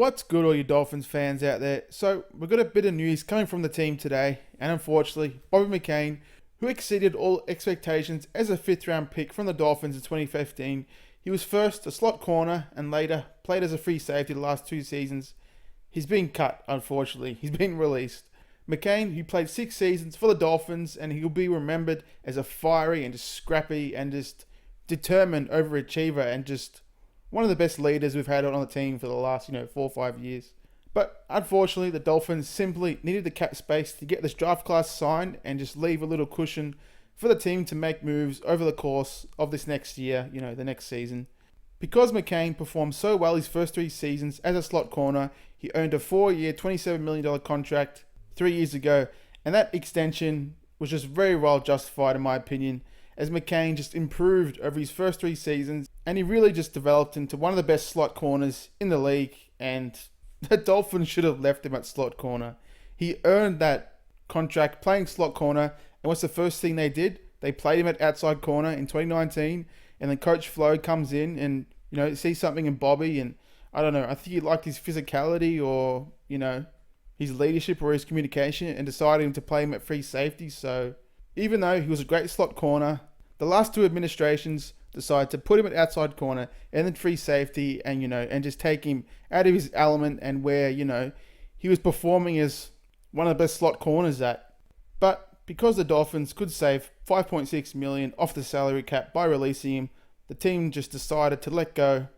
What's good, all you Dolphins fans out there? So, we've got a bit of news coming from the team today, and unfortunately, Bobby McCain, who exceeded all expectations as a fifth round pick from the Dolphins in 2015, he was first a slot corner and later played as a free safety the last 2 seasons. He's been cut, unfortunately. He's been released. McCain, who played 6 seasons for the Dolphins, and he'll be remembered as a fiery and just scrappy and just determined overachiever and just one of the best leaders we've had on the team for the last, 4 or 5 years. But unfortunately, the Dolphins simply needed the cap space to get this draft class signed and just leave a little cushion for the team to make moves over the course of this next year, the next season. Because McCain performed so well his first 3 seasons as a slot corner, he earned a 4-year, $27 million contract 3 years ago, and that extension was just very well justified in my opinion, as McCain just improved over his first 3 seasons, and he really just developed into one of the best slot corners in the league, and the Dolphins should have left him at slot corner. He earned that contract playing slot corner, and what's the first thing they did? They played him at outside corner in 2019, and then Coach Flo comes in and, sees something in Bobby, and I don't know, I think he liked his physicality or, his leadership or his communication, and decided him to play him at free safety. So even though he was a great slot corner, the last 2 administrations decided to put him at outside corner and then free safety and just take him out of his element and where, he was performing as one of the best slot corners at. But because the Dolphins could save $5.6 million off the salary cap by releasing him, the team just decided to let go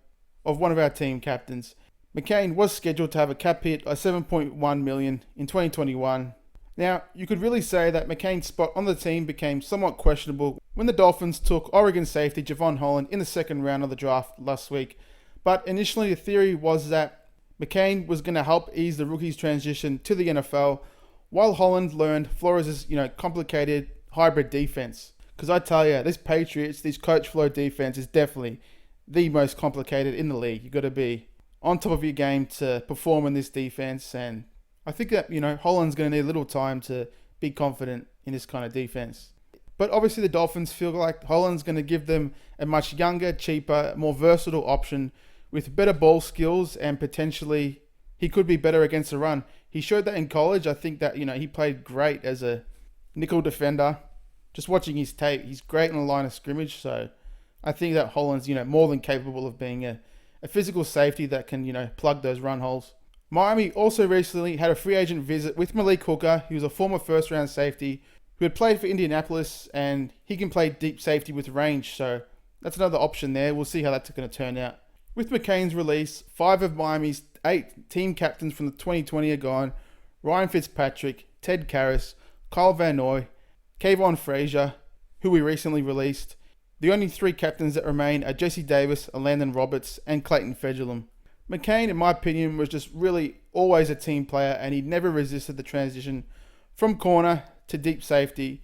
of one of our team captains. McCain was scheduled to have a cap hit of $7.1 million in 2021. Now, you could really say that McCain's spot on the team became somewhat questionable when the Dolphins took Oregon safety Javon Holland in the second round of the draft last week. But initially the theory was that McCain was going to help ease the rookie's transition to the NFL while Holland learned Flores' complicated hybrid defense. Because I tell you, this Patriots, this Coach Flo defense is definitely the most complicated in the league. You've got to be on top of your game to perform in this defense, and I think that, Holland's going to need a little time to be confident in this kind of defense. But obviously the Dolphins feel like Holland's going to give them a much younger, cheaper, more versatile option with better ball skills, and potentially he could be better against the run. He showed that in college. I think that, he played great as a nickel defender. Just watching his tape, he's great in the line of scrimmage. So I think that Holland's, more than capable of being a physical safety that can, plug those run holes. Miami also recently had a free agent visit with Malik Hooker, who was a former first-round safety who had played for Indianapolis, and he can play deep safety with range, so that's another option there. We'll see how that's going to turn out. With McCain's release, 5 of Miami's 8 team captains from the 2020 are gone: Ryan Fitzpatrick, Ted Karras, Kyle Van Noy, Kayvon Frazier, who we recently released. The only 3 captains that remain are Jesse Davis, Landon Roberts, and Clayton Fejedelem. McCain, in my opinion, was just really always a team player, and he never resisted the transition from corner to deep safety,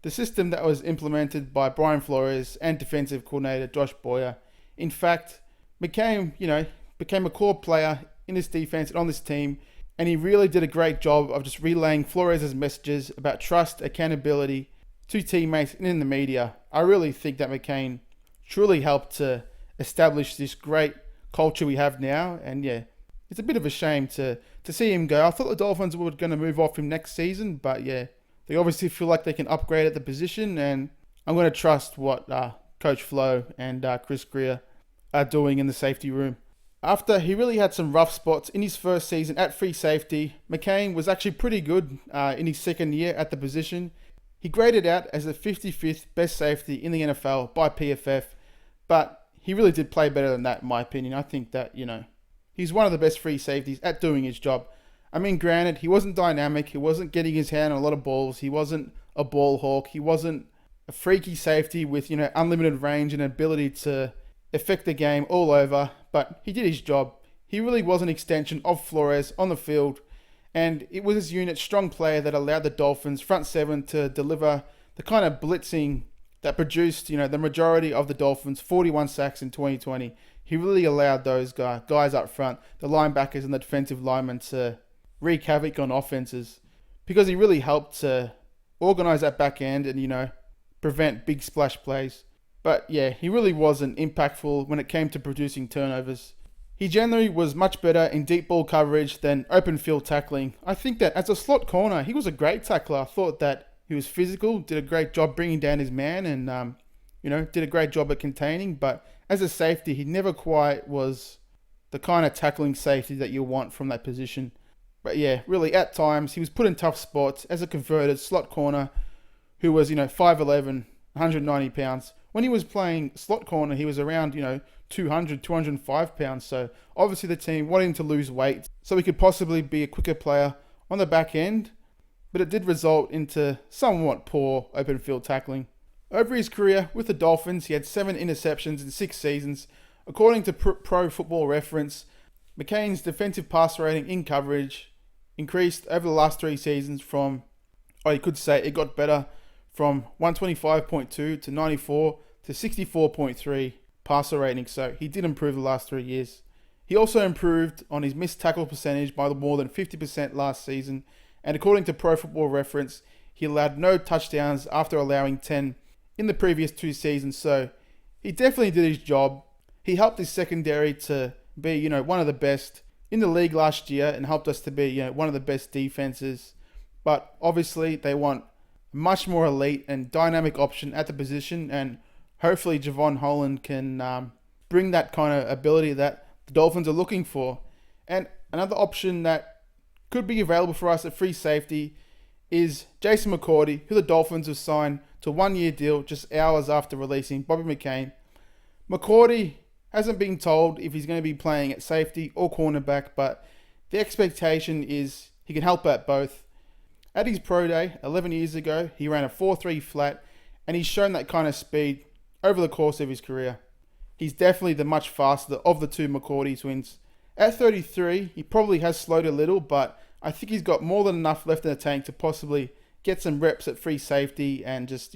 the system that was implemented by Brian Flores and defensive coordinator Josh Boyer. In fact, McCain, became a core player in this defense and on this team, and he really did a great job of just relaying Flores' messages about trust, accountability to teammates and in the media. I really think that McCain truly helped to establish this great culture we have now, and it's a bit of a shame to see him go. I thought the Dolphins were going to move off him next season, but they obviously feel like they can upgrade at the position, and I'm going to trust what Coach Flo and Chris Greer are doing in the safety room. After he really had some rough spots in his first season at free safety, McCain was actually pretty good in his second year at the position. He graded out as the 55th best safety in the NFL by PFF, but he really did play better than that, in my opinion. I think that, he's one of the best free safeties at doing his job. I mean, granted, he wasn't dynamic. He wasn't getting his hand on a lot of balls. He wasn't a ball hawk. He wasn't a freaky safety with, unlimited range and ability to affect the game all over. But he did his job. He really was an extension of Flores on the field. And it was his unit's strong player that allowed the Dolphins front 7 to deliver the kind of blitzing that produced, the majority of the Dolphins' 41 sacks in 2020. He really allowed those guys up front, the linebackers and the defensive linemen, to wreak havoc on offenses, because he really helped to organize that back end and, prevent big splash plays. But he really wasn't impactful when it came to producing turnovers. He generally was much better in deep ball coverage than open field tackling. I think that as a slot corner, he was a great tackler. I thought that he was physical, did a great job bringing down his man, and did a great job at containing. But as a safety, he never quite was the kind of tackling safety that you want from that position. But yeah, really at times he was put in tough spots as a converted slot corner who was 5'11", 190 pounds. When he was playing slot corner, he was around 200, 205 pounds. So obviously the team wanted him to lose weight so he could possibly be a quicker player on the back end. But it did result into somewhat poor open field tackling. Over his career with the Dolphins, he had 7 interceptions in 6 seasons. According to Pro Football Reference, McCain's defensive pass rating in coverage increased over the last 3 seasons you could say it got better from 125.2 to 94 to 64.3 passer rating. So he did improve the last 3 years. He also improved on his missed tackle percentage by more than 50% last season. And according to Pro Football Reference, he allowed no touchdowns after allowing 10 in the previous 2 seasons. So he definitely did his job. He helped his secondary to be, one of the best in the league last year and helped us to be, one of the best defenses. But obviously they want a much more elite and dynamic option at the position, and hopefully Jevon Holland can bring that kind of ability that the Dolphins are looking for. And another option that could be available for us at free safety is Jason McCourty, who the Dolphins have signed to a 1-year deal just hours after releasing Bobby McCain. McCourty hasn't been told if he's going to be playing at safety or cornerback, but the expectation is he can help at both. At his pro day 11 years ago, he ran a 4.3 flat, and he's shown that kind of speed over the course of his career. He's definitely the much faster of the 2 McCourty twins. At 33, he probably has slowed a little, but I think he's got more than enough left in the tank to possibly get some reps at free safety and just,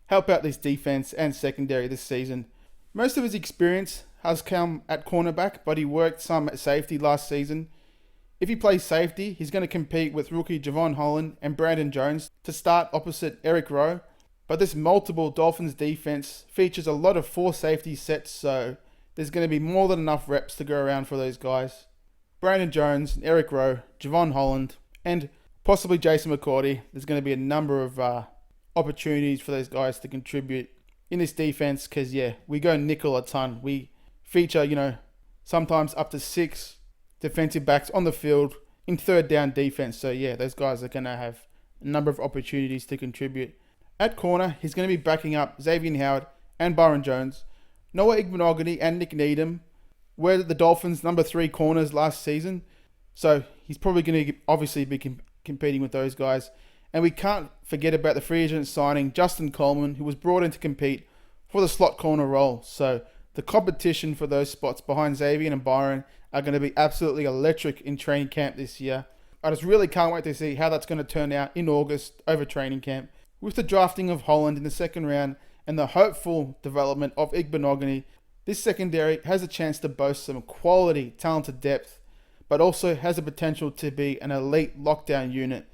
help out this defense and secondary this season. Most of his experience has come at cornerback, but he worked some at safety last season. If he plays safety, he's going to compete with rookie Jevon Holland and Brandon Jones to start opposite Eric Rowe. But this multiple Dolphins defense features a lot of 4 safety sets, so there's going to be more than enough reps to go around for those guys. Brandon Jones, Eric Rowe, Jevon Holland, and possibly Jason McCourty. There's going to be a number of opportunities for those guys to contribute in this defense because, we go nickel a ton. We feature, sometimes up to 6 defensive backs on the field in third down defense. So, those guys are going to have a number of opportunities to contribute. At corner, he's going to be backing up Xavier Howard and Byron Jones. Noah Igbenogany and Nick Needham were the Dolphins' number 3 corners last season. So, he's probably going to obviously be competing with those guys. And we can't forget about the free agent signing Justin Coleman, who was brought in to compete for the slot corner role. So the competition for those spots behind Xavier and Byron are going to be absolutely electric in training camp this year. I just really can't wait to see how that's going to turn out in August over training camp. With the drafting of Holland in the second round and the hopeful development of Igbenogany, this secondary has a chance to boast some quality, talented depth, but also has the potential to be an elite lockdown unit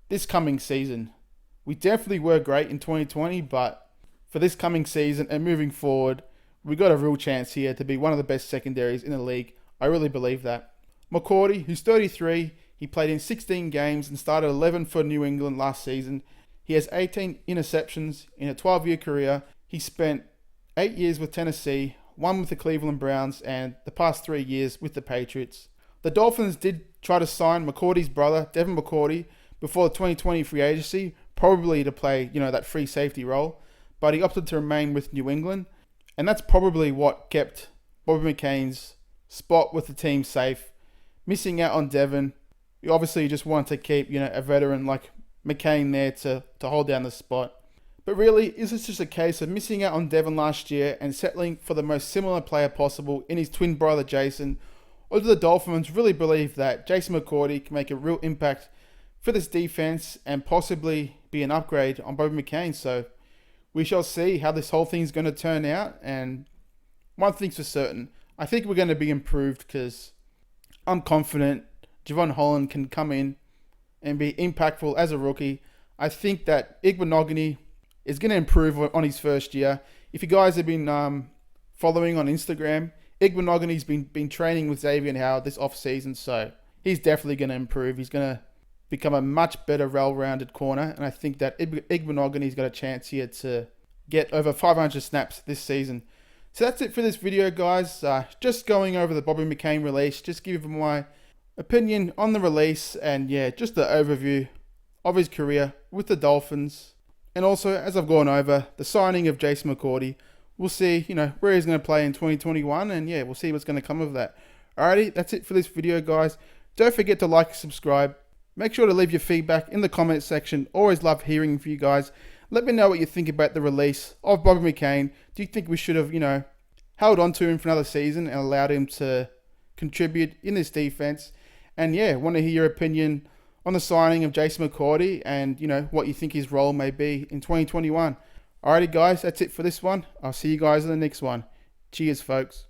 this coming season. We definitely were great in 2020, but for this coming season and moving forward, we got a real chance here to be one of the best secondaries in the league. I really believe that. McCourty, who's 33, he played in 16 games and started 11 for New England last season. He has 18 interceptions in a 12-year career. He spent 8 years with Tennessee, 1 with the Cleveland Browns, and the past 3 years with the Patriots. The Dolphins did try to sign McCourty's brother, Devin McCourty, before the 2020 free agency, probably to play, that free safety role, but he opted to remain with New England, and that's probably what kept Bobby McCain's spot with the team safe. Missing out on Devin, you obviously just want to keep, a veteran like McCain there to hold down the spot. But really, is this just a case of missing out on Devin last year and settling for the most similar player possible in his twin brother Jason? Or do the Dolphins really believe that Jason McCourty can make a real impact for this defense and possibly be an upgrade on Bobby McCain? So we shall see how this whole thing's going to turn out. And one thing's for certain, I think we're going to be improved because I'm confident Jevon Holland can come in and be impactful as a rookie. I think that Igbenogany is going to improve on his first year. If you guys have been following on Instagram, Igbenogany's been training with Xavier Howard this off-season, so he's definitely going to improve. He's going to become a much better, well-rounded corner, and I think that Igbenogany's got a chance here to get over 500 snaps this season. So that's it for this video, guys. Just going over the Bobby McCain release, just give you my opinion on the release, and yeah, just the overview of his career with the Dolphins. And also, as I've gone over, the signing of Jason McCourty. We'll see, where he's going to play in 2021, and yeah, we'll see what's going to come of that. Alrighty, that's it for this video, guys. Don't forget to like and subscribe. Make sure to leave your feedback in the comments section. Always love hearing from you guys. Let me know what you think about the release of Bobby McCain. Do you think we should have, held on to him for another season and allowed him to contribute in this defense? And yeah, want to hear your opinion on the signing of Jason McCourty and, what you think his role may be in 2021. Alrighty, guys, that's it for this one. I'll see you guys in the next one. Cheers, folks.